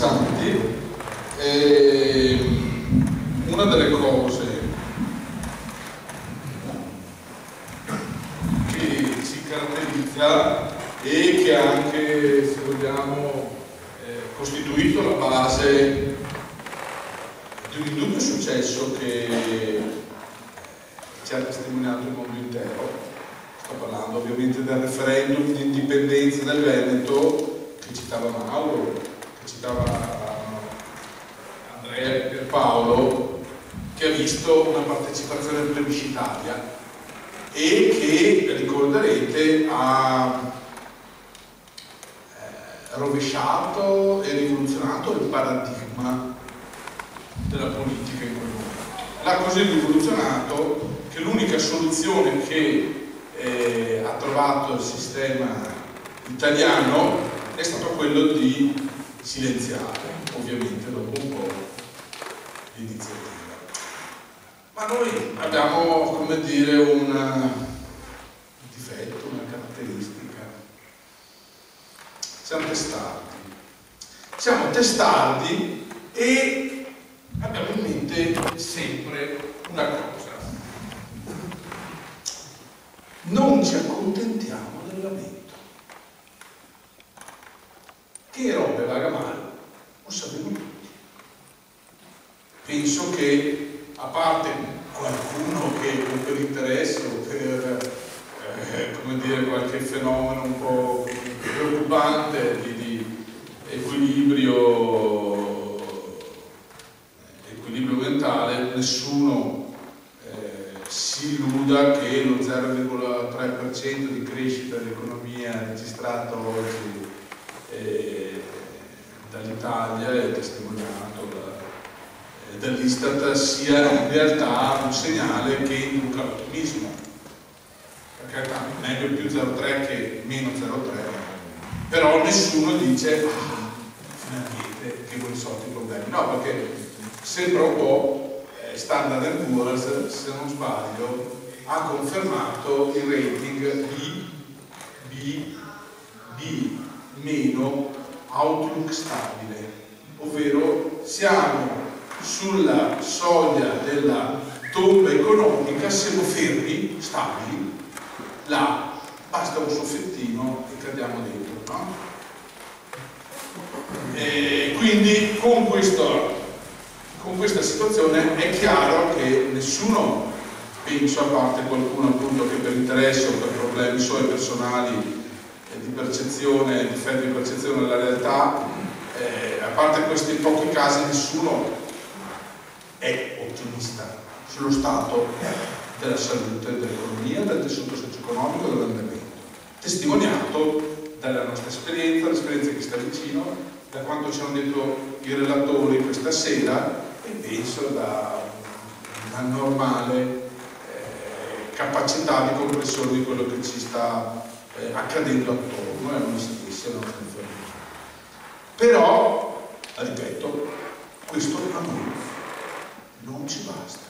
interessanti. Una delle cose che ci caratterizza e che ha anche, se vogliamo, costituito la base di un indubbio successo che ci ha testimoniato il mondo intero. Sto parlando ovviamente del referendum di indipendenza del Veneto che citava Mauro, che citava Andrea e Pierpaolo, che ha visto una partecipazione plebiscitaria e che, ricorderete, ha rovesciato e rivoluzionato il paradigma della politica in quel momento. L'ha così rivoluzionato che l'unica soluzione che ha trovato il sistema italiano è stato quello di silenziare, ovviamente dopo un po' l'iniziativa. Ma noi abbiamo, come dire, un difetto, una caratteristica. Siamo testardi. Siamo testardi e abbiamo in mente sempre una cosa. Non ci accontentiamo del lamento. Che robe vaga male lo sappiamo tutti. Penso che, a parte qualcuno che per interesse o per come dire, qualche fenomeno un po' preoccupante di equilibrio mentale, nessuno si illuda che lo 0,3% di crescita dell'economia registrato oggi dall'Italia e testimoniato dall'Istat sia in realtà un segnale che induca l'ottimismo. Perché meglio più 0,3 che meno 0,3, però nessuno dice finalmente che con i soliti problemi. No, perché sembra un po' Standard & Poor's, se non sbaglio, ha confermato il rating B meno outlook stabile, ovvero siamo sulla soglia della tomba economica, siamo fermi, stabili, là basta un soffiettino e cadiamo dentro, no? E quindi con questa situazione è chiaro che nessuno, penso, a parte qualcuno appunto che per interesse o per problemi suoi personali di percezione, difetti di percezione della realtà, a parte questi pochi casi, nessuno è ottimista sullo stato della salute, dell'economia, del tessuto socio-economico, dell'andamento, testimoniato dalla nostra esperienza, l'esperienza che sta vicino, da quanto ci hanno detto i relatori questa sera, e penso da una normale capacità di comprensione di quello che ci sta accadendo attorno e a noi stessi, alla nostra famiglia. Però, ripeto, questo a noi non ci basta.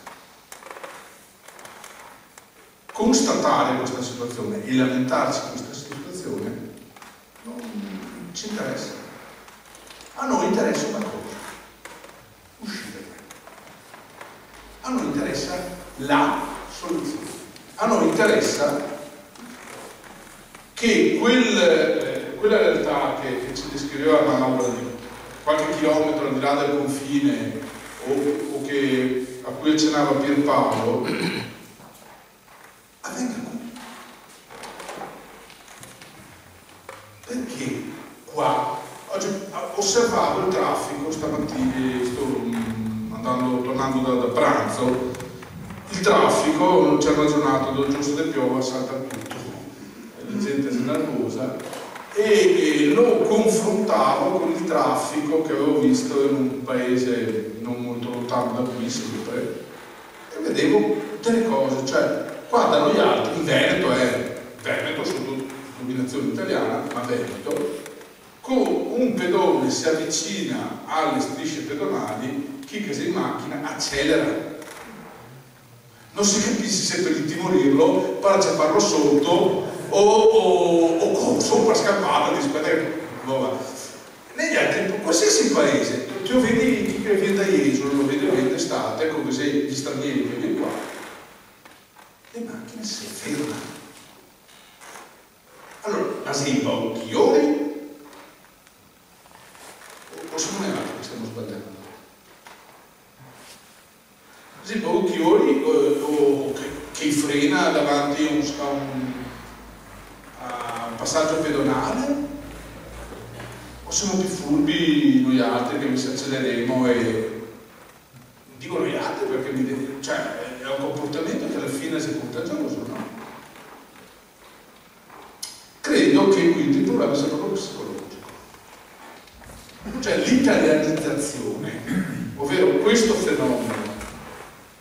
Constatare questa situazione e lamentarci di questa situazione non ci interessa. A noi interessa una cosa: uscire. A noi interessa la soluzione. A noi interessa che quella realtà che ci descriveva Mauro, qualche chilometro al di là del confine a cui accennava Pierpaolo, avvenga qui. Perché qua? Oggi osservavo il traffico stamattina, tornando da pranzo, il traffico, c'è una giornata dove giusto che piove, salta tutto, la gente si nervosa, e lo confrontavo con il traffico che avevo visto in un paese non molto lontano da qui sempre, e vedevo delle cose, cioè qua da noi altri, in Veneto sotto dominazione italiana, ma Veneto, con un pedone si avvicina alle strisce pedonali, chi che sia in macchina accelera. Non si capisce se per intimorirlo, per acciapparlo sotto o sopra scappare di spedere. Negli altri, qualsiasi paese, tu vedi chi che viene da Jesolo, lo vedi d'estate, come se gli stranieri che vengono qua, le macchine si fermano. Allora, ma sei paucchioni? O siamo noi altri che stiamo sbagliando? Sei paucchioni o che frena davanti a un passaggio pedonale? O siamo più furbi noi altri che mi si acceleremo e dico noi altri perché cioè, è un comportamento che alla fine è contagioso, no? Credo che quindi il problema sia proprio psicologico, cioè l'italianizzazione, ovvero questo fenomeno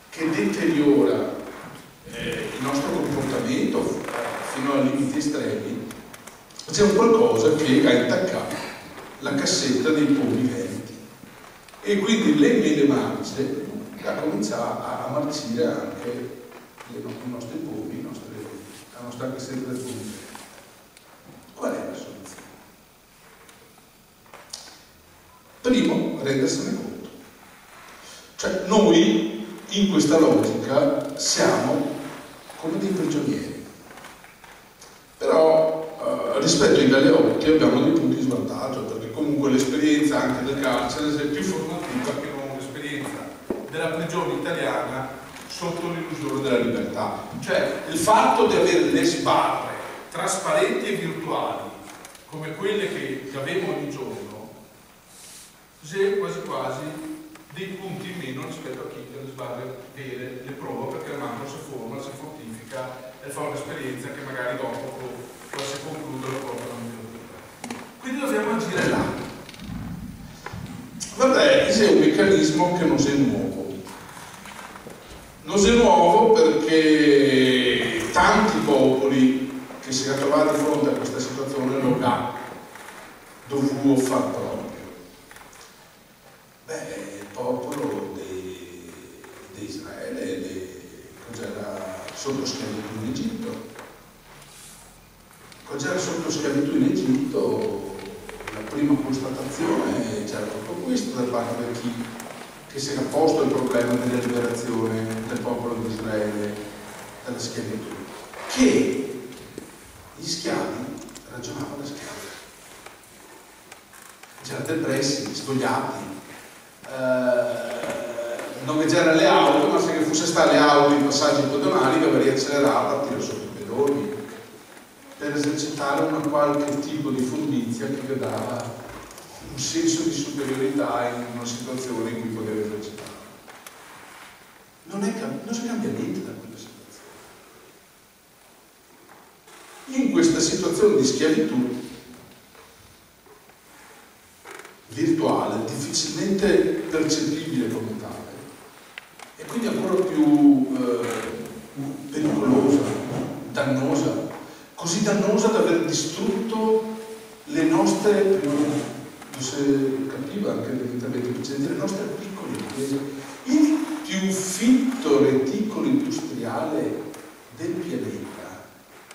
che deteriora il nostro comportamento fino a limiti estremi, c'è un qualcosa che ha intaccato la cassetta dei pomi venti e quindi le mele marce ha cominciato a marcire anche i nostri pomi, la nostra cassetta dei pomi venti. Qual è la soluzione? Primo, rendersene conto. Cioè noi in questa logica siamo come dei prigionieri, però rispetto ai galeotti abbiamo dei punti di svantaggio, perché comunque l'esperienza anche del carcere è più formativa che non l'esperienza della prigione italiana sotto l'illusione della libertà. Cioè il fatto di avere le sbarre trasparenti e virtuali come quelle che avevo ogni giorno, c'è quasi quasi dei punti in meno rispetto a chi le sbarre vere le prova, perché la mano si forma, si fortifica e fa un'esperienza che magari dopo si conclude la porta non più. Quindi dobbiamo agire là. Vabbè, c'è un meccanismo che non è nuovo. Non è nuovo perché tanti popoli che si è trovato di fronte a questa situazione lo ha dovuto far proprio. Beh, il popolo di Israele cos'era sotto schiavitù in Egitto. Cos'era sotto schiavitù in Egitto? La prima constatazione c'era proprio questo da parte di chi che si era posto il problema della liberazione del popolo di Israele dalla schiavitù, che gli schiavi ragionavano da schiavi, c'erano depressi, svogliati, non c'erano le auto, ma se fosse state le auto in passaggi pedonali che avrei accelerato a tiro sotto i pedoni per esercitare una qualche tipo di furbizia che vi dava un senso di superiorità in una situazione in cui poteva esercitare. Non si cambia niente da quella situazione. In questa situazione di schiavitù virtuale, difficilmente percepibile come tale, e quindi ancora più pericolosa, dannosa, così dannosa da aver distrutto le nostre, non si capiva anche nell'intervento precedente, le nostre piccole imprese, il più fitto reticolo industriale del pianeta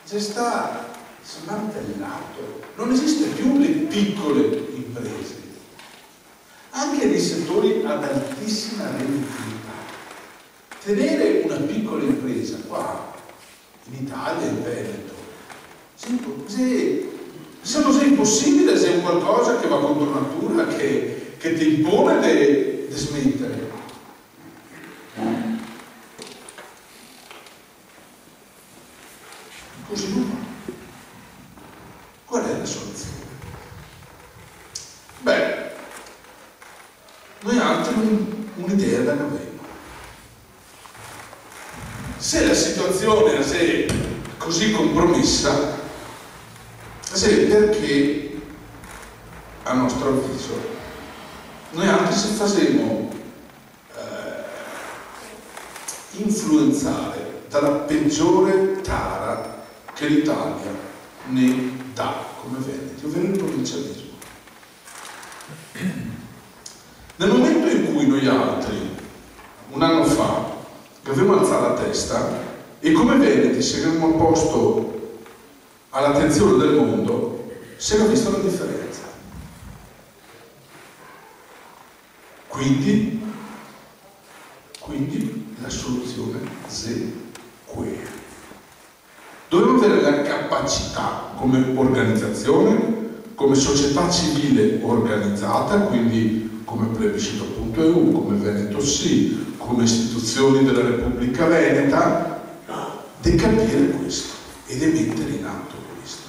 già sta smantellato, non esiste più le piccole imprese. Anche nei settori ad altissima redditività, tenere una piccola impresa qua in Italia, in Veneto, se così impossibile, se è qualcosa che va contro natura, che ti impone di smettere. Così non va. Qual è la soluzione? Beh, noi altri un'idea da avere. Se la situazione è così compromessa, perché a nostro avviso noi altri se faremo influenzare dalla peggiore tara che l'Italia ne dà come Veneti, ovvero il provincialismo. Nel momento in cui noi altri, un anno fa, dovevamo alzare la testa e come Veneti saremmo posto all'attenzione del mondo, si era vista la differenza. Quindi la soluzione quella. Dobbiamo avere la capacità come organizzazione, come società civile organizzata, quindi come plebiscito.eu, come Veneto Sì, come istituzioni della Repubblica Veneta, di capire questo e di mettere in atto questo.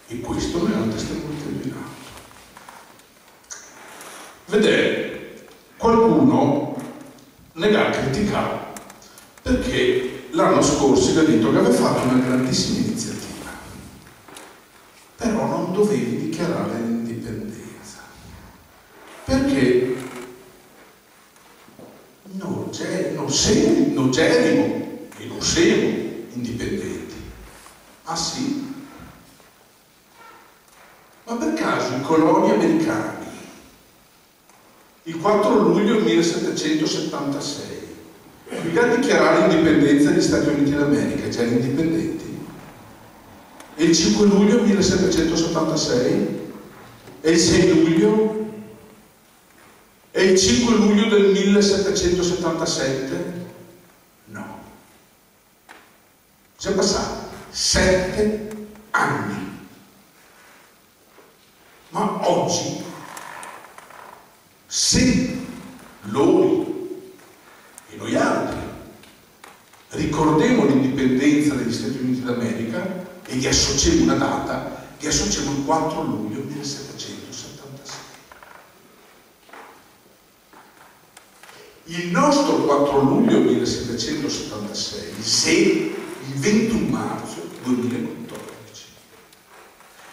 E questo noi non stiamo mettendo in atto. Vedete, qualcuno ne ha criticato perché l'anno scorso ha detto che aveva fatto una grandissima iniziativa, però non dovevi dichiarare l'indipendenza perché non c'erano e non siamo indipendenti. Ah sì? Ma per caso i coloni americani il 4 luglio 1776 mica a dichiarare l'indipendenza degli Stati Uniti d'America, già indipendenti, e il 5 luglio 1776 e il 6 luglio e il 5 luglio del 1777 no, sono passati 7 anni, ma oggi se loro e noi altri ricordiamo l'indipendenza degli Stati Uniti d'America e gli associamo una data, gli associamo il 4 luglio 1776. Il nostro 4 luglio 1776 se il 21 marzo 2014.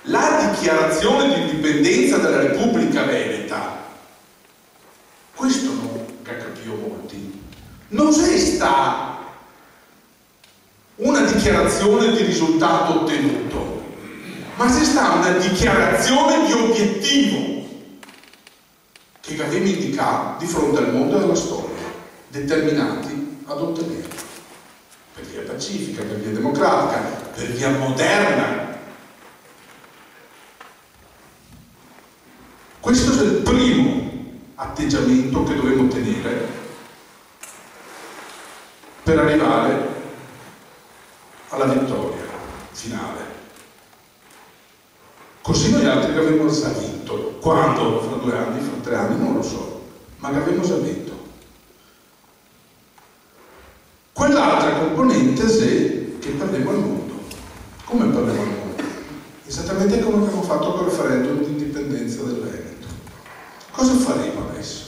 La dichiarazione di indipendenza della Repubblica Veneta, questo non capivo molti, non è stata una dichiarazione di risultato ottenuto, ma è stata una dichiarazione di obiettivo che avevamo indicato di fronte al mondo e alla storia, determinati ad ottenerlo, per via pacifica, per via democratica, per via moderna. Questo è il primo atteggiamento che dobbiamo tenere per arrivare alla vittoria finale. Così noi altri che avevamo già vinto. Quando? Fra 2 anni, fra 3 anni, non lo so, ma che avevamo già vinto. Quell'altra componente è che parliamo al mondo. Come parliamo al mondo? Esattamente come abbiamo fatto con il referendum di indipendenza del Veneto. Cosa faremo adesso?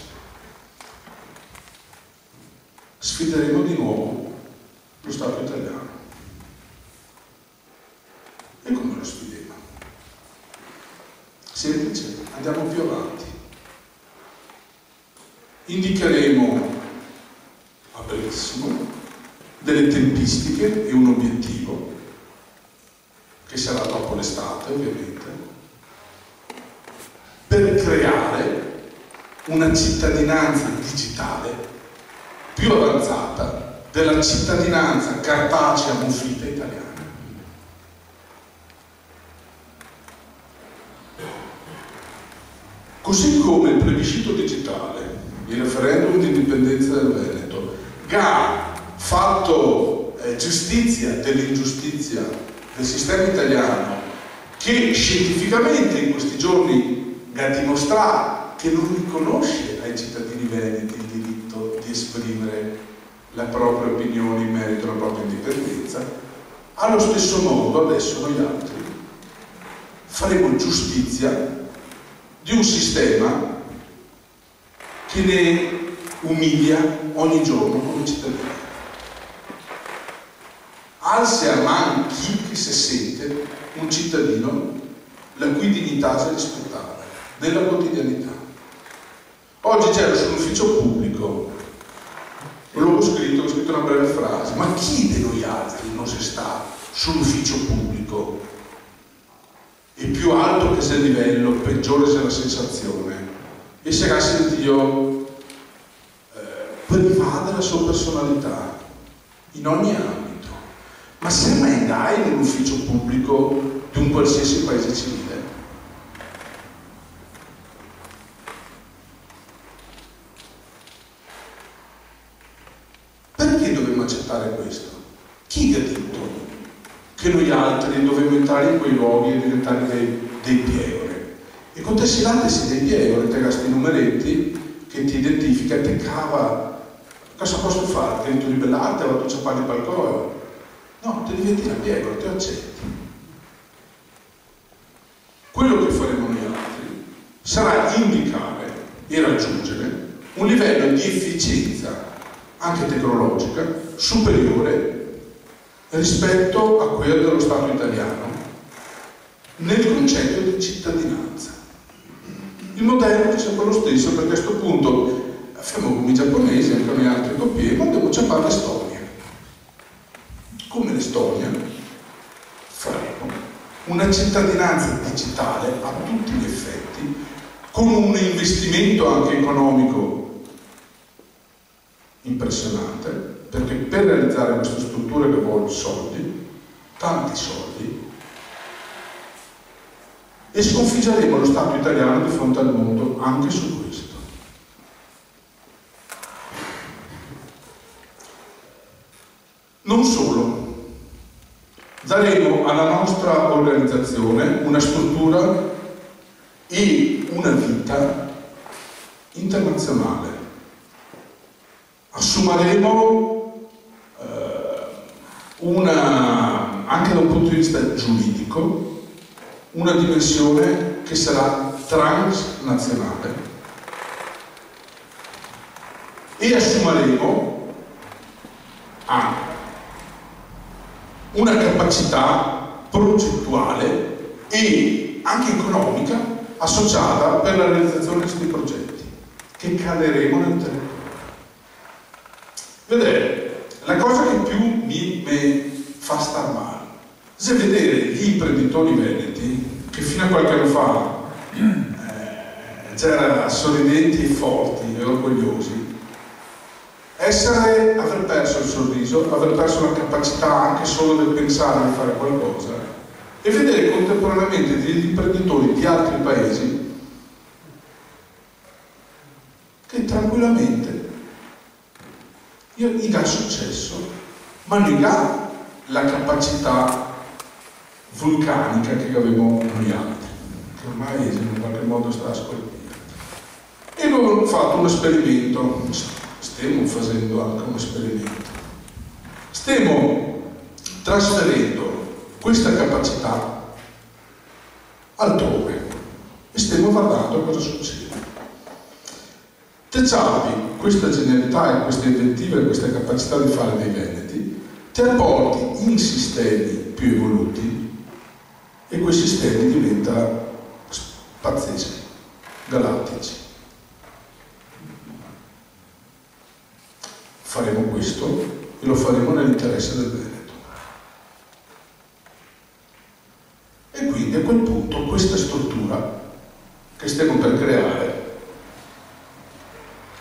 Sfideremo di nuovo lo Stato italiano. E come lo sfidiamo? Semplice, andiamo più avanti. Indicheremo a brevissimo delle tempistiche e un obiettivo, che sarà dopo l'estate ovviamente, per creare una cittadinanza digitale più avanzata della cittadinanza cartacea muffita italiana. Così come il plebiscito digitale, il referendum di indipendenza del Veneto, ha fatto giustizia dell'ingiustizia del sistema italiano, che scientificamente in questi giorni ha dimostrato che non riconosce ai cittadini veneti il diritto di esprimere la propria opinione in merito alla propria indipendenza, allo stesso modo adesso noi altri faremo giustizia di un sistema che ne umilia ogni giorno come cittadino. Alza a man chi che si sente un cittadino la cui dignità si rispettata nella quotidianità. Oggi c'era sull'ufficio pubblico, l'ho scritto una breve frase, ma chi di noi altri non si sta sull'ufficio pubblico? E più alto che sia il livello, peggiore sia la sensazione, e sarà sentito privato della sua personalità in ogni ambito. Ma se mai andai in un ufficio pubblico di un qualsiasi paese civile, accettare questo? Chi ha detto che noi altri dovremmo entrare in quei luoghi e diventare dei pieore? E con te silate sei dei pieore, te gasti i numeretti che ti identifica e te cava. Cosa posso fare? Ti devi ribellarti, allora tu ci parli qualcosa? No, ti diventi una pietra, ti accetti. Quello che faremo noi altri sarà indicare e raggiungere un livello di efficienza anche tecnologica superiore rispetto a quello dello Stato italiano nel concetto di cittadinanza. Il modello è sempre lo stesso, perché a questo punto facciamo come i giapponesi, anche noi altri coppie, ma andiamo a ciappare l'Estonia. Come l'Estonia faremo una cittadinanza digitale a tutti gli effetti, con un investimento anche economico impressionante, perché per realizzare queste strutture che vogliono soldi, tanti soldi, e sconfiggeremo lo Stato italiano di fronte al mondo anche su questo. Non solo, daremo alla nostra organizzazione una struttura e una vita internazionale. Assumeremo anche da un punto di vista giuridico, una dimensione che sarà transnazionale, e assumeremo anche una capacità progettuale e anche economica associata per la realizzazione di questi progetti che caleremo nel territorio. Vedete, la cosa che più mi fa star male è vedere gli imprenditori veneti che fino a qualche anno fa c'erano sorridenti e forti e orgogliosi, aver perso il sorriso, aver perso la capacità anche solo del pensare di fare qualcosa, e vedere contemporaneamente degli imprenditori di altri paesi che tranquillamente gli dà successo, ma gli dà la capacità vulcanica che avevamo noi altri, che ormai in qualche modo sta a scolpire. E loro hanno fatto un esperimento, stiamo facendo anche un esperimento, stiamo trasferendo questa capacità altrove e stiamo guardando cosa succede. Te c'avi questa genialità e queste inventive e questa capacità di fare dei veneti, ti apporti in sistemi più evoluti e quei sistemi diventano pazzeschi, galattici. Faremo questo e lo faremo nell'interesse del Veneto. E quindi a quel punto questa struttura che stiamo per creare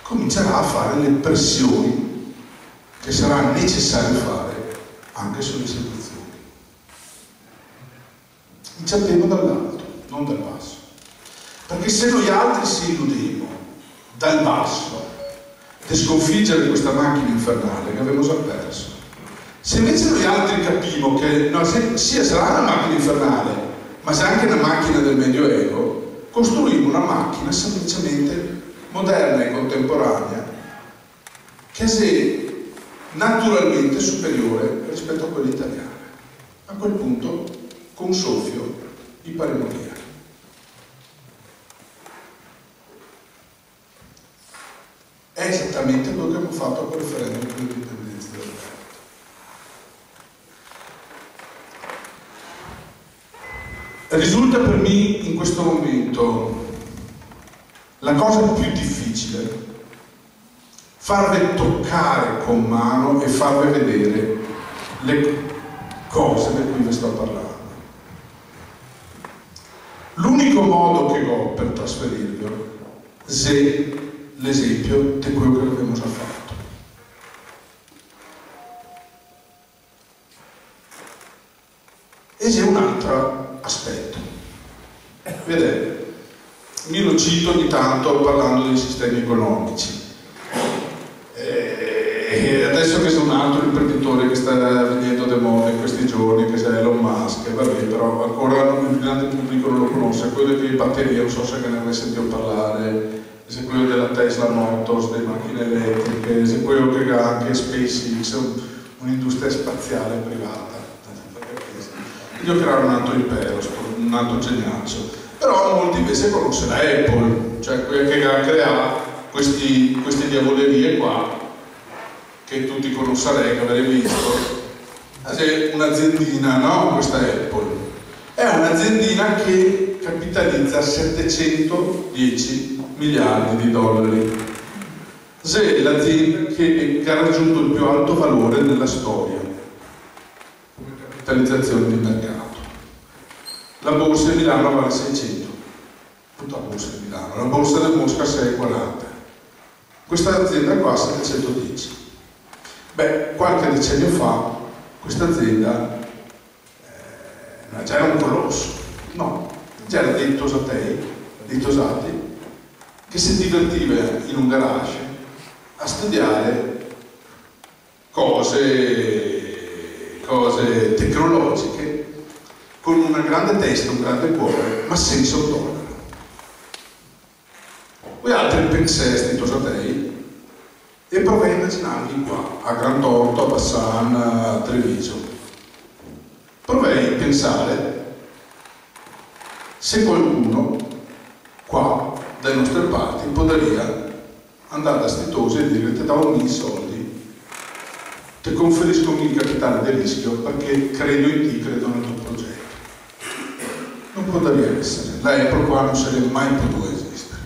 comincerà a fare le pressioni che sarà necessario fare anche sulle istituzioni. Iniziamo dall'alto, non dal basso. Perché se noi altri ci illudemmo dal basso di sconfiggere questa macchina infernale che abbiamo già perso, se invece noi altri capimo che sia sarà una macchina infernale, ma se anche una macchina del Medioevo, costruimmo una macchina semplicemente moderna e contemporanea che è naturalmente superiore rispetto a quella italiana. A quel punto, con un soffio, gli faremo via. È esattamente quello che abbiamo fatto con il referendum per l'indipendenza del Veneto. Risulta per me in questo momento la cosa più difficile farvi toccare con mano e farvi vedere le cose di cui vi sto parlando. L'unico modo che ho per trasferirvelo è l'esempio di quello che abbiamo già fatto. E c'è un altro aspetto. Vedete, io lo cito ogni tanto parlando dei sistemi economici. E adesso che c'è un altro imprenditore che sta venendo de moda in questi giorni, che è Elon Musk, vabbè, però ancora il grande pubblico non lo conosce, quello di batterie, non so se ne avete sentito parlare, c'è quello della Tesla Motors, delle macchine elettriche, c'è quello che ha anche SpaceX, un'industria spaziale privata. Io creare un altro impero, un altro geniaccio. Però molti invece conoscono Apple, cioè quella che crea queste diavolerie qua, che tutti conoscerete, che avrete visto. C'è un'aziendina, no? Questa Apple. È un'aziendina che capitalizza 710 miliardi di dollari. C'è l'azienda che ha raggiunto il più alto valore nella storia come capitalizzazione di mercato. La borsa di Milano vale 600, tutta la borsa di Milano, la borsa di Mosca 640. Questa azienda qua 710. Beh, qualche decennio fa questa azienda già era un colosso, no, già era dei tosati, che si divertiva in un garage a studiare cose tecnologiche con una grande testa, un grande cuore, ma senza un dollaro. Voi altri penseste, tosatei, e provai a immaginarvi qua, a Gran Torto, a Bassan, a Treviso. Provai a pensare se qualcuno qua, dalle nostre parti, potrebbe andare da Stitosi e dire: ti do 1.000 soldi, ti conferisco 1.000 capitale di rischio perché credo in te, credo nel tuo progetto. Non potrebbe essere, la Apple qua non sarebbe mai potuta esistere.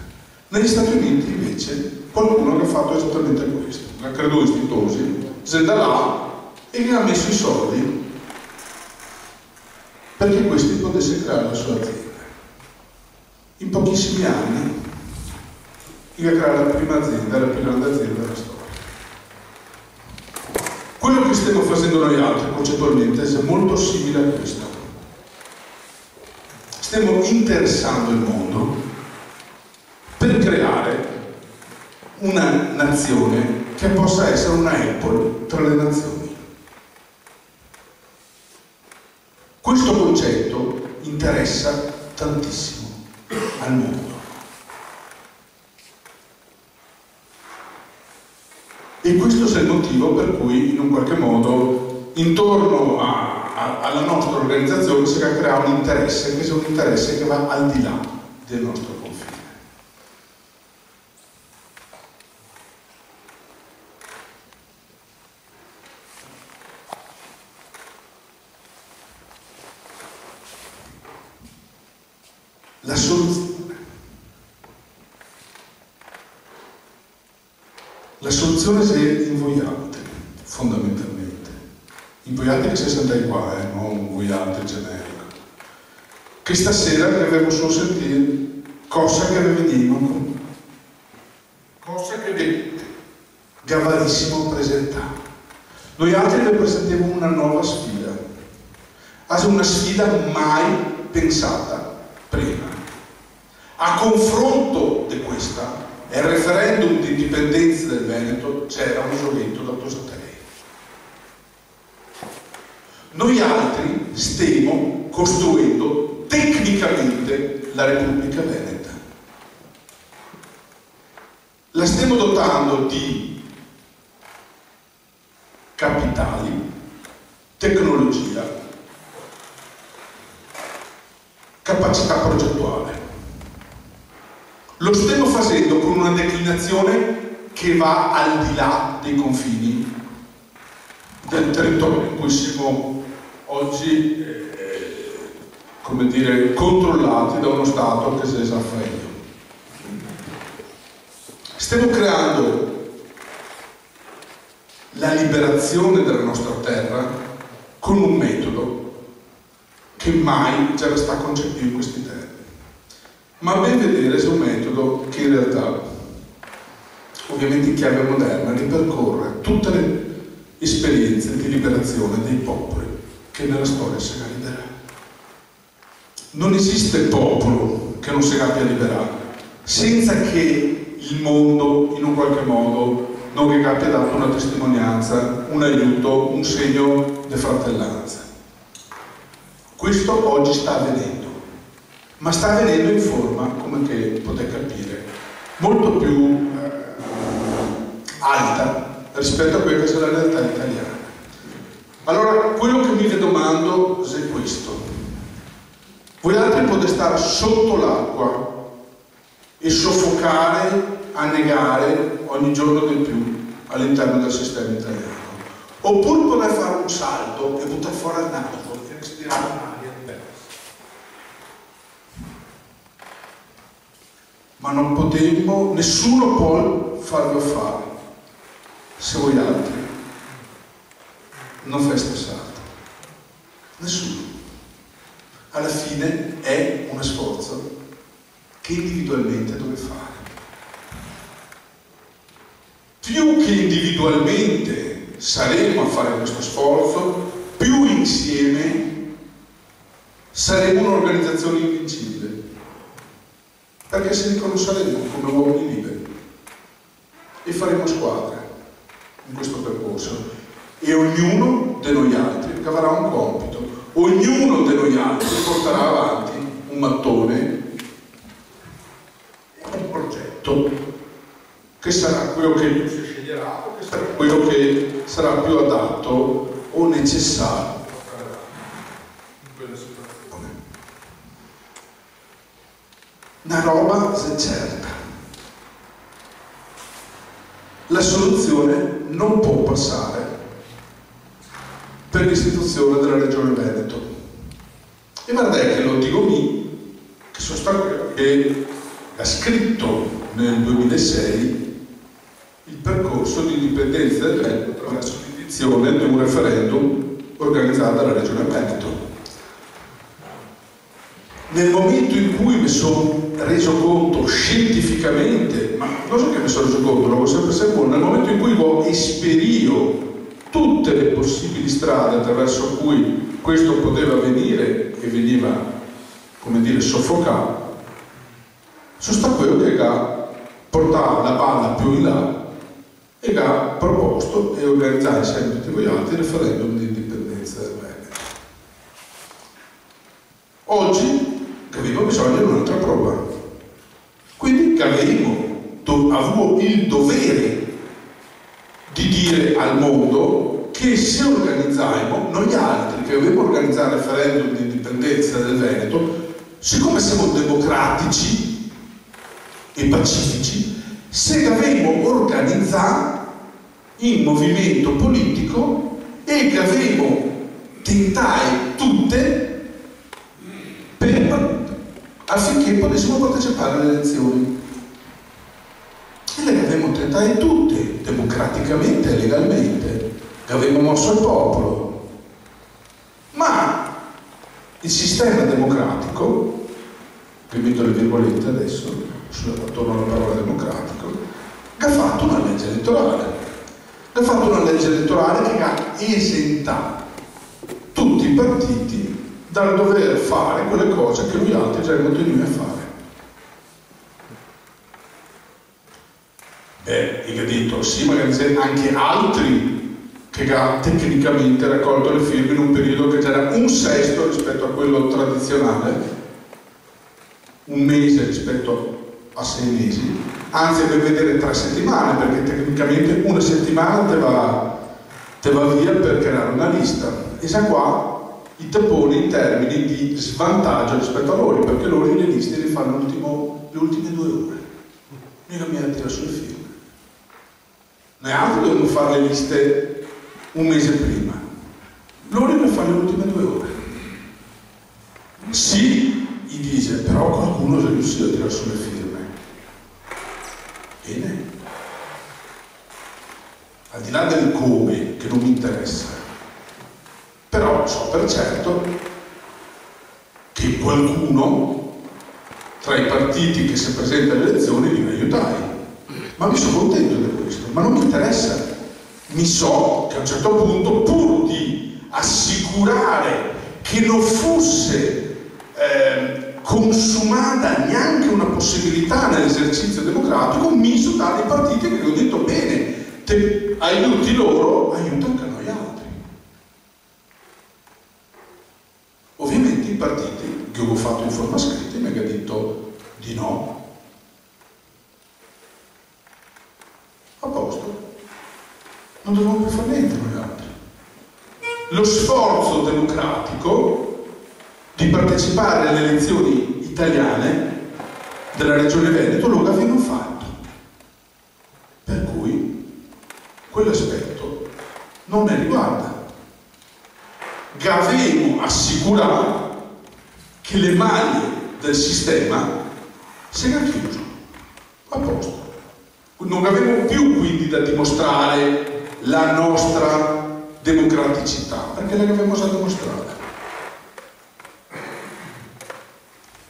Negli Stati Uniti invece qualcuno che ha fatto esattamente questo, ha creduto in Stitosi, si è da là e gli ha messo i soldi perché questi potesse creare la sua azienda. In pochissimi anni gli ha creato la prima azienda, la più grande azienda della storia. Quello che stiamo facendo noi altri concettualmente è molto simile a questo. Stiamo interessando il mondo per creare una nazione che possa essere una Apple tra le nazioni. Questo concetto interessa tantissimo al mondo. E questo è il motivo per cui, in un qualche modo, intorno alla nostra organizzazione si crea un interesse, che è un interesse che va al di là del nostro confine. La soluzione. La soluzione è invogliate, fondamentalmente. Invogliate che si sente qua, non invogliate generico. Che stasera che avevo solo sentire cosa che venivano, cosa che gavarissimo presentare. Noi altri le presentiamo una nuova sfida. È una sfida mai pensata prima. A confronto di questa, il referendum di indipendenza del Veneto c'era un giovetto da Tosatei. Noi altri stiamo costruendo tecnicamente la Repubblica Veneta. La stiamo dotando di capitali, tecnologia, capacità progettuale. Lo stiamo facendo con una declinazione che va al di là dei confini del territorio in cui siamo oggi, come dire, controllati da uno Stato che si esaffreia. Stiamo creando la liberazione della nostra terra con un metodo che mai ce la sta concependo in questi termini. Ma a ben vedere è un metodo che in realtà, ovviamente in chiave moderna, ripercorre tutte le esperienze di liberazione dei popoli che nella storia si è liberata. Non esiste popolo che non si abbia liberato senza che il mondo in un qualche modo non che abbia dato una testimonianza, un aiuto, un segno di fratellanza. Questo oggi sta avvenendo, ma sta avvenendo in forma, come che potete capire, molto più alta rispetto a quella che è la realtà italiana. Allora, quello che mi domando è questo: voi altri potete stare sotto l'acqua e soffocare, annegare ogni giorno di più all'interno del sistema italiano, oppure potete fare un salto e buttare fuori il naso e respirare l'aria. Ma non potremmo, nessuno può farlo fare se voi altri non fate salto. Nessuno. Alla fine è uno sforzo che individualmente deve fare. Più che individualmente saremo a fare questo sforzo, più insieme saremo un'organizzazione invincibile, perché si riconosceremo come uomini liberi e faremo squadra in questo percorso, e ognuno di noi altri avrà un compito, ognuno di noi altri porterà avanti un mattone, un progetto che sarà quello che lui si sceglierà, o che sarà quello che sarà più adatto o necessario in quella situazione. Una roba è certa: la soluzione non può passare per l'istituzione della Regione Veneto. E guardate che lo dico mi, che sono stato quello che ha scritto nel 2006 il percorso di indipendenza del Veneto attraverso l'indizione di un referendum organizzato dalla Regione Veneto. Nel momento in cui mi sono reso conto scientificamente, ma non so che mi sono reso conto, l'avevo sempre saputo, nel momento in cui ho esperito tutte le possibili strade attraverso cui questo poteva avvenire e veniva, come dire, soffocato, sono stato quello che ha portato la palla più in là e ha proposto e organizzato insieme a tutti voi altri il referendum di indipendenza del Veneto. Oggi avevo bisogno di un'altra prova, quindi avevo il dovere di dire al mondo che se organizziamo, noi altri che dobbiamo organizzare il referendum di indipendenza del Veneto, siccome siamo democratici e pacifici, se dobbiamo organizzare il movimento politico e che dobbiamo tentare tutte affinché potessimo partecipare alle elezioni. E le abbiamo tentate tutte, democraticamente e legalmente, che avevamo mosso il popolo. Ma il sistema democratico, che metto le virgolette adesso, attorno alla parola democratico, che ha fatto una legge elettorale. Ha fatto una legge elettorale che ha esentato tutti i partiti dal dover fare quelle cose che noi altri già abbiamo tenuti a fare. E che ha detto, sì, magari c'è anche altri che ha tecnicamente raccolto le firme in un periodo che già era un sesto rispetto a quello tradizionale, un mese rispetto a 6 mesi, anzi per vedere 3 settimane, perché tecnicamente una settimana te va via per creare una lista. E sa qua i pone in termini di svantaggio rispetto a loro, perché loro le liste le fanno le ultime 2 ore, mica mi ha tirato sul film. Noi altri dobbiamo fare le liste un mese prima, loro le fanno le ultime 2 ore. Sì, gli dice, però qualcuno è riuscito a tirare sulle firme. Bene, al di là del come, che non mi interessa, però so per certo che qualcuno tra i partiti che si presenta alle elezioni li aiutai. Ma mi sono contento di questo, ma non mi interessa. Mi so che a un certo punto, pur di assicurare che non fosse consumata neanche una possibilità nell'esercizio democratico, mi sono dati i partiti che ho detto bene, ti se aiuti loro, aiuta anche noi altri. Ovviamente i partiti, che ho fatto in forma scritta, mi hanno detto di no. A posto. Non dobbiamo più fare niente noi altri. Lo sforzo democratico di partecipare alle elezioni italiane della Regione Veneto lo avevano fatto. Per cui quell'aspetto non ne riguarda. Avevamo assicurato che le maglie del sistema si erano chiuse. A posto. Non avevamo più quindi da dimostrare la nostra democraticità, perché l'avevamo già dimostrata.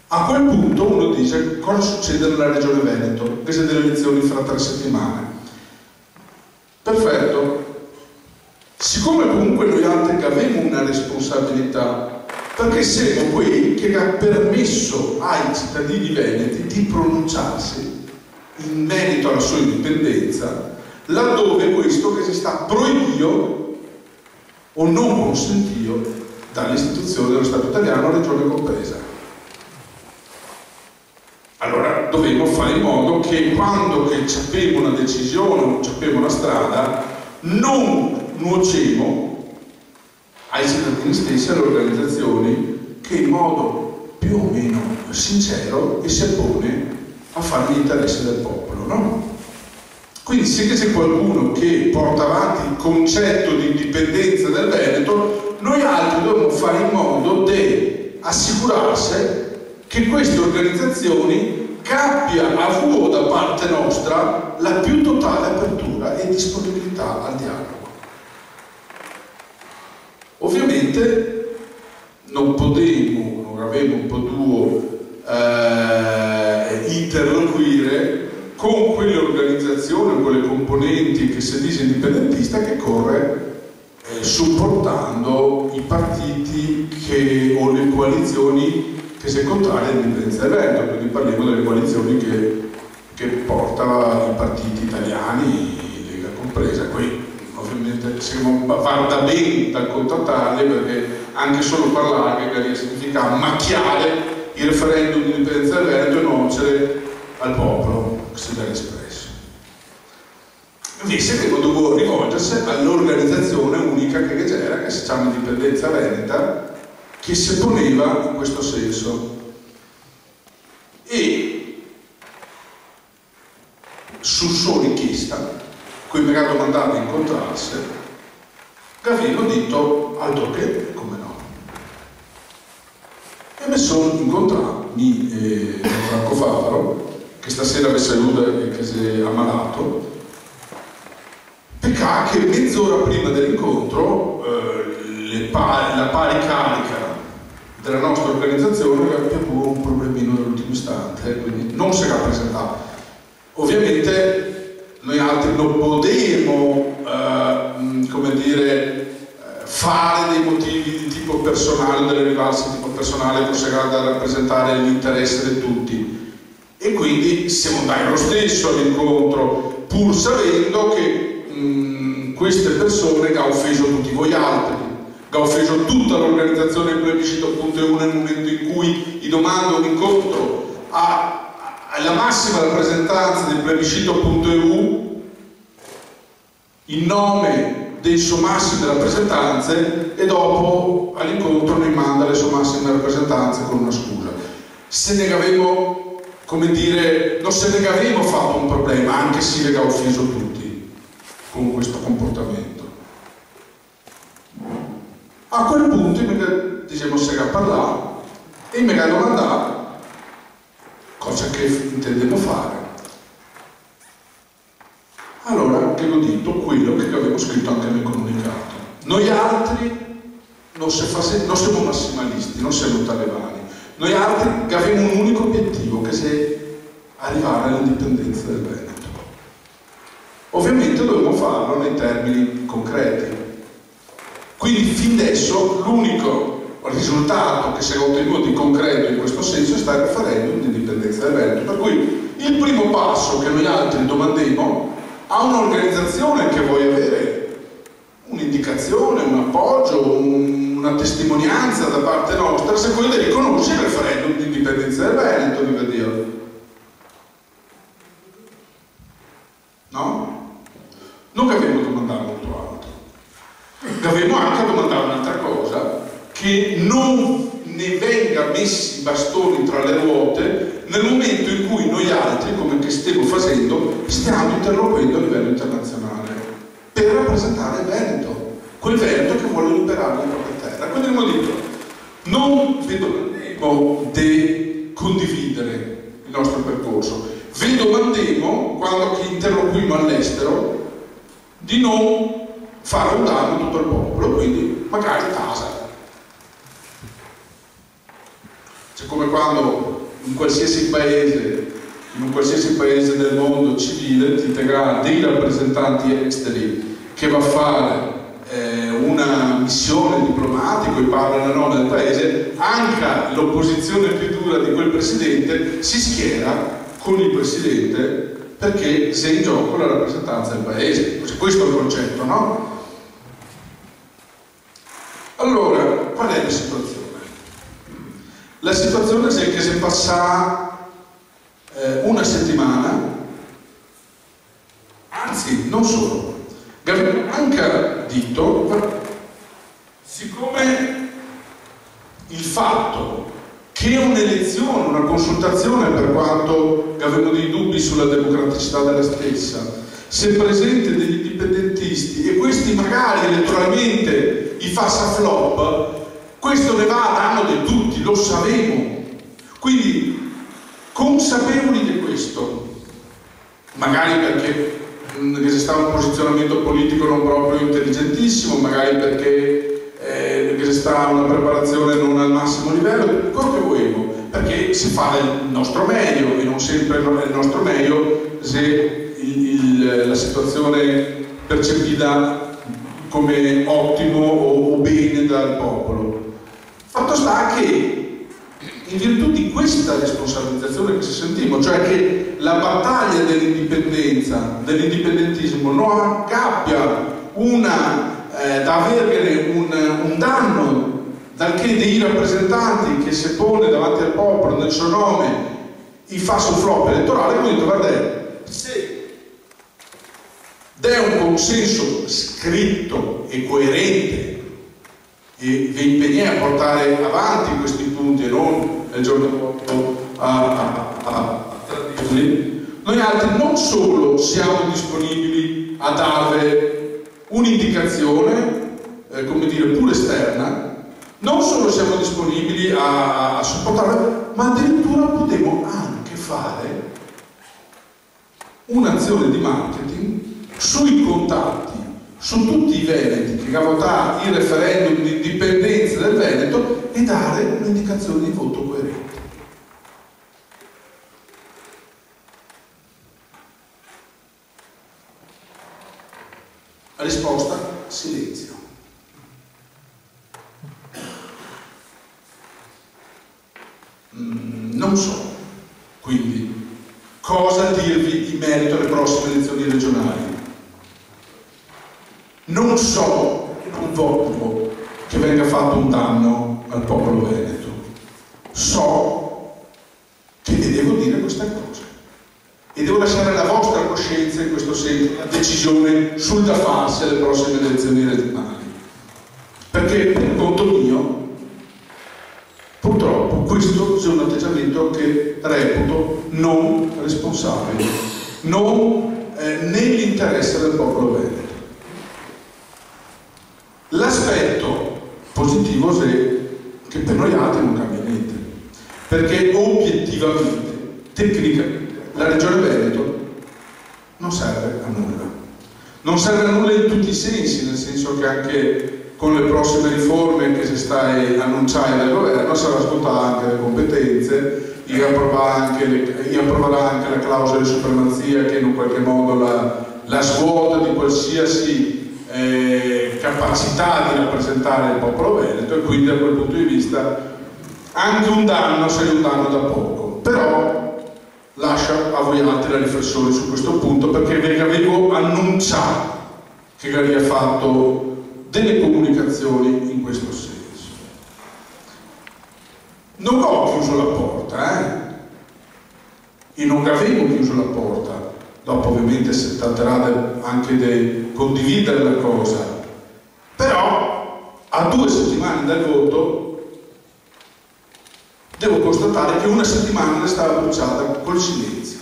A quel punto uno dice: cosa succede nella Regione Veneto? Che c'è delle elezioni fra 3 settimane. Perfetto. Siccome comunque noi altri abbiamo una responsabilità, perché siamo quelli che ha permesso ai cittadini veneti di pronunciarsi in merito alla sua indipendenza, laddove questo che si sta proibito o non consentito dalle istituzioni dello Stato italiano, regione compresa. Allora dovevo fare in modo che quando c'avevo una decisione o c'avevo una strada, non nuocemo ai cittadini stessi, alle organizzazioni, che in modo più o meno sincero e si oppone a fare gli interessi del popolo, no? Quindi se c'è qualcuno che porta avanti il concetto di indipendenza del Veneto, noi altri dobbiamo fare in modo di assicurarsi che queste organizzazioni abbia avuto da parte nostra la più totale apertura e disponibilità al dialogo. Ovviamente non avevamo potuto interloquire con quelle organizzazioni, con le componenti che si dice indipendentista, che corre supportando i partiti o le coalizioni che si contrarie all'indipendenza del Veneto. Quindi parliamo delle coalizioni che porta i partiti italiani, Lega compresa. Qui ovviamente va bene dal contattarli, perché anche solo parlare che significa macchiare il referendum di indipendenza del Veneto e nuocere al popolo che si era espresso. Invece che dovevo rivolgersi all'organizzazione unica che c'era, che si chiama Indipendenza Veneta, che si poneva in questo senso. E su sua richiesta, qui mi hanno mandato a incontrarsi, Gavino ha detto altro che, come no. E mi sono incontrato Franco Favaro, che stasera vi saluta e che si è ammalato. Peccato che mezz'ora prima dell'incontro la pari carica della nostra organizzazione aveva avuto un problemino nell'ultimo istante, quindi non si era presentato. Ovviamente noi altri non potevamo come dire, fare dei motivi di tipo personale, delle rivalse di tipo personale considerate da rappresentare l'interesse di tutti, e quindi siamo andati lo stesso all'incontro, pur sapendo che queste persone che hanno offeso tutti voi altri, che hanno offeso tutta l'organizzazione del plebiscito.eu nel momento in cui gli domando un incontro alla massima rappresentanza del plebiscito.eu in nome dei suoi massime rappresentanze, e dopo all'incontro ne manda le sue massime rappresentanze con una scusa. Se ne avevo, come dire, non se ne avevo fatto un problema, anche se le ha offeso tutti con questo comportamento. A quel punto mi diciamo se a parlare e mi ha domandato cosa che intendevo fare. Allora che ho detto quello che avevo scritto anche nel comunicato: noi altri non siamo massimalisti, non siamo talebani, noi altri avevamo un unico obiettivo, che è arrivare all'indipendenza del Veneto. Ovviamente dovevamo farlo nei termini concreti. Quindi fin adesso l'unico risultato che si è ottenuto in concreto in questo senso è stato il referendum di indipendenza del Veneto. Per cui il primo passo che noi altri domandiamo a un'organizzazione che vuoi avere un'indicazione, un appoggio, una testimonianza da parte nostra, se poi le riconosce il referendum di indipendenza del Veneto, viva Dio. No? Non che abbiamo domandato molto altro. Dovremmo anche domandare un'altra cosa, che non ne venga messi i bastoni tra le ruote nel momento in cui noi altri, come che stiamo facendo, stiamo interloquendo a livello internazionale per rappresentare il Veneto, quel Veneto che vuole liberare la propria terra. Quindi abbiamo detto, non vedo di condividere il nostro percorso, vedo mandemo, quando che interloquimo all'estero, di non fare un danno a tutto il popolo, quindi magari casa. Cioè, come quando in qualsiasi paese del mondo civile ti troverà dei rappresentanti esteri che va a fare una missione diplomatica e parla a nome del paese, anche l'opposizione più dura di quel presidente si schiera con il presidente perché sia in gioco la rappresentanza del paese. Questo è il concetto, no? Allora, qual è la situazione? La situazione è che se passa una settimana, anzi non solo, Gabriele anche ha detto, siccome il fatto che un'elezione, una consultazione, per quanto avevano dei dubbi sulla democraticità della stessa, se presente degli indipendentisti e questi magari elettoralmente i fa flop, questo ne va a danno di tutti, lo sapevo. Quindi, consapevoli di questo, magari perché c'è stato un posizionamento politico non proprio intelligentissimo, magari perché c'è stata una preparazione non al massimo livello, quello che volevo, perché si fa il nostro meglio e non sempre è il nostro meglio se la situazione percepita come ottimo o bene dal popolo. Fatto sta che in virtù di questa responsabilizzazione che ci sentiamo, cioè che la battaglia dell'indipendenza, dell'indipendentismo non abbia da avere un danno, dal che dei rappresentanti che si pone davanti al popolo nel suo nome i fa su flop elettorale, quindi guardate, se è un consenso scritto e coerente e vi impegnate a portare avanti questi punti e non il giorno dopo noi altri non solo siamo disponibili a dare un'indicazione, come dire, pure esterna, non solo siamo disponibili a supportare, ma addirittura potremo anche fare un'azione di marketing sui contatti, su tutti i veneti che hanno votato il referendum di indipendenza del Veneto e dare un'indicazione di voto coerente. Risposta: silenzio. Non so, quindi, cosa dirvi in merito alle prossime elezioni regionali. Non so, non voglio che venga fatto un danno al popolo veneto. So che vi devo dire queste cose e devo lasciare alla vostra coscienza in questo senso la decisione sul da farsi alle prossime elezioni regionali, perché per conto mio purtroppo questo è un atteggiamento che reputo non responsabile, non nell'interesse del popolo veneto. L'aspetto positivo è che per noi altri non cambia niente, perché obiettivamente, tecnicamente, la Regione Veneto non serve a nulla. Non serve a nulla in tutti i sensi, nel senso che anche con le prossime riforme che si sta annunciando dal governo sarà ascoltata anche le competenze, approverà anche la clausola di supremazia che in qualche modo la svuota di qualsiasi capacità di rappresentare il popolo veneto, e quindi da quel punto di vista anche un danno, se è un danno da poco. Però lascio a voi altri la riflessione su questo punto, perché vi avevo annunciato che avrei fatto delle comunicazioni in questo senso. Non ho chiuso la porta, e non avevo chiuso la porta. Dopo ovviamente si tratterà anche di condividere la cosa, però a 2 settimane dal voto devo constatare che una settimana è stata bruciata col silenzio.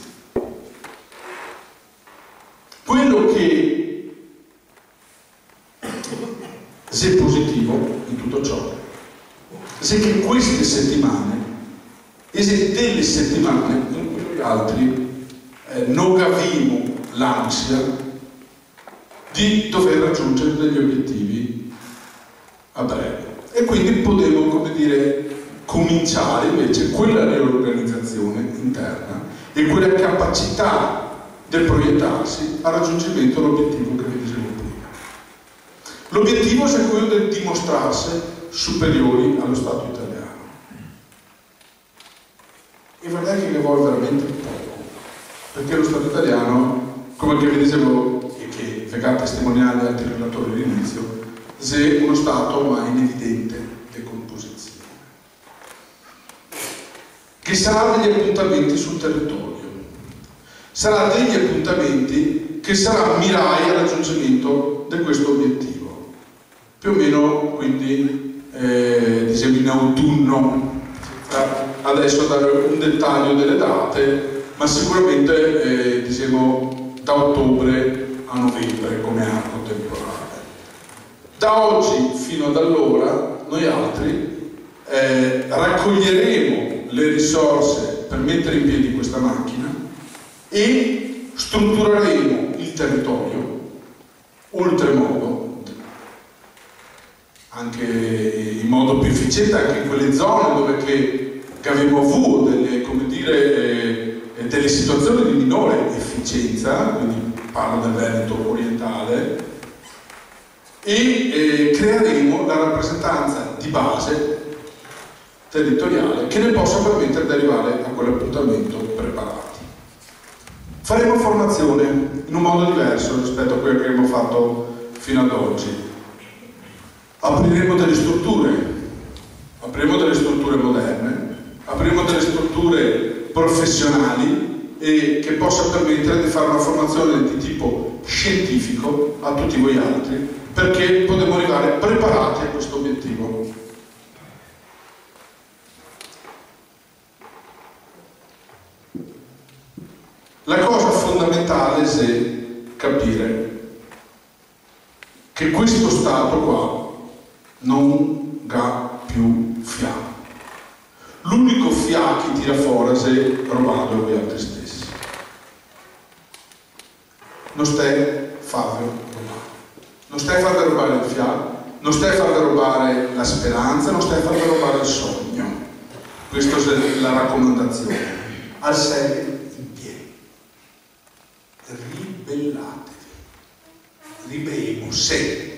Quello che è positivo in tutto ciò è che queste settimane, delle settimane in cui gli altri non avevamo l'ansia di dover raggiungere degli obiettivi a breve, e quindi potevo, come dire, cominciare invece quella riorganizzazione interna e quella capacità di proiettarsi al raggiungimento dell'obiettivo che vi dicevo prima. L'obiettivo è quello di dimostrarsi superiori allo Stato italiano, e guardate che ne vuole veramente poco, perché lo Stato italiano, come che vi dicevo e che venga testimoniale anche il relatore all'inizio, è uno Stato ma in evidente decomposizione, che sarà degli appuntamenti sul territorio, sarà degli appuntamenti che sarà mirai al raggiungimento di questo obiettivo, più o meno quindi diciamo in autunno, adesso dare un dettaglio delle date, ma sicuramente diciamo da ottobre a novembre come arco temporale. Da oggi fino ad allora noi altri raccoglieremo le risorse per mettere in piedi questa macchina e struttureremo il territorio oltremodo, anche in modo più efficiente, anche in quelle zone dove che abbiamo avuto delle, come dire, delle situazioni di minore efficienza, quindi parlo del Veneto orientale, e creeremo la rappresentanza di base territoriale che ne possa permettere di arrivare a quell'appuntamento preparati. Faremo formazione in un modo diverso rispetto a quello che abbiamo fatto fino ad oggi. Apriremo delle strutture moderne, apriremo delle strutture professionali e che possa permettere di fare una formazione di tipo scientifico a tutti voi altri, perché potremo arrivare preparati a questo obiettivo. La cosa fondamentale è capire che questo Stato qua non ha più fiato. L'unico fiato che tira fuori è rubato voi altri stessi. Non stai facendo rubare. Non stai facendo rubare il fiato, non stai facendo rubare la speranza, non stai facendo rubare il sogno. Questa è la raccomandazione. Al serio in piedi. Ribellatevi. Ribelliamo se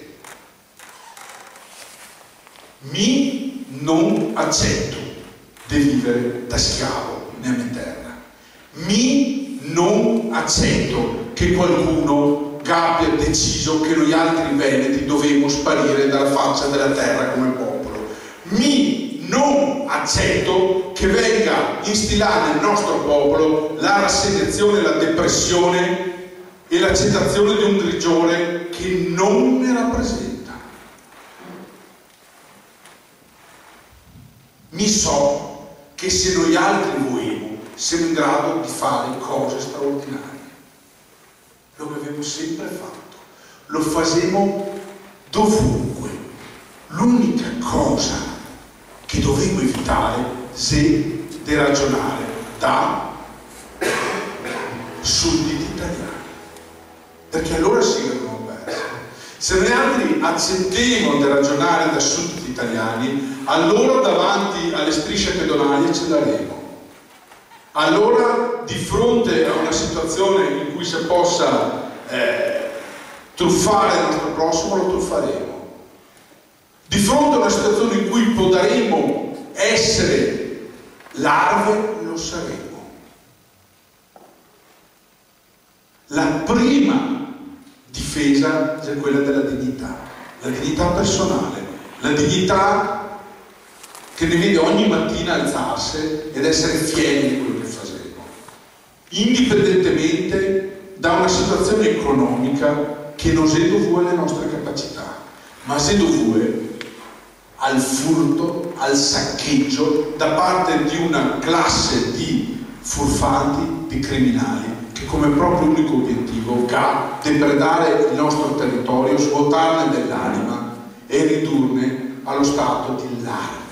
mi non accetto di vivere da schiavo nella mia terra. Mi non accetto che qualcuno abbia deciso che noi altri veneti dovevamo sparire dalla faccia della terra come popolo. Mi non accetto che venga instillata nel nostro popolo la rassegnazione, la depressione e l'accettazione di un grigiore che non mi rappresenta. Mi so che se noi altri vogliamo siamo in grado di fare cose straordinarie. Lo abbiamo sempre fatto, lo facciamo dovunque. L'unica cosa che dovevo evitare è di ragionare da sudditi italiani, perché allora sì che non ho perso. Se noi altri accettiamo di ragionare da sudditi italiani, allora davanti alle strisce pedonali ce l'aremo. Allora di fronte a una situazione in cui si possa truffare il nostro prossimo, lo truffaremo. Di fronte a una situazione in cui potremo essere larve, lo saremo. La prima difesa è quella della dignità, la dignità personale, la dignità che ne vede ogni mattina alzarsi ed essere fieri di quello che facciamo, indipendentemente da una situazione economica che non è dovuta alle nostre capacità, ma è dovuta al furto, al saccheggio da parte di una classe di furfanti, di criminali, che come proprio unico obiettivo ha depredare il nostro territorio, svuotarne dell'anima e ridurne allo stato di larve.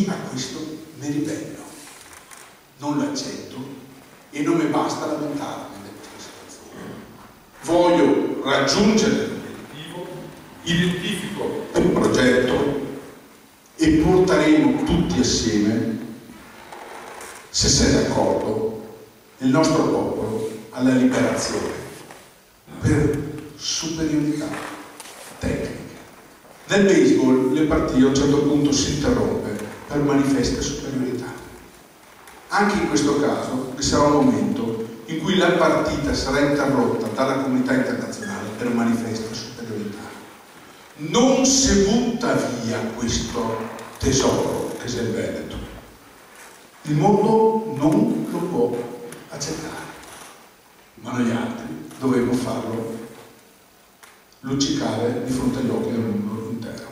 A questo mi ribello, non lo accetto e non mi basta lamentarmi di questa situazione. Voglio raggiungere l'obiettivo, identifico un progetto e porteremo tutti assieme, se sei d'accordo, il nostro popolo alla liberazione per superiorità tecnica. Nel baseball le partite a un certo punto si interrompe per manifesta superiorità. Anche in questo caso ci sarà un momento in cui la partita sarà interrotta dalla comunità internazionale per manifesta superiorità. Non si butta via questo tesoro che è il Veneto. Il mondo non lo può accettare, ma noi altri dovremo farlo luccicare di fronte agli occhi del mondo intero.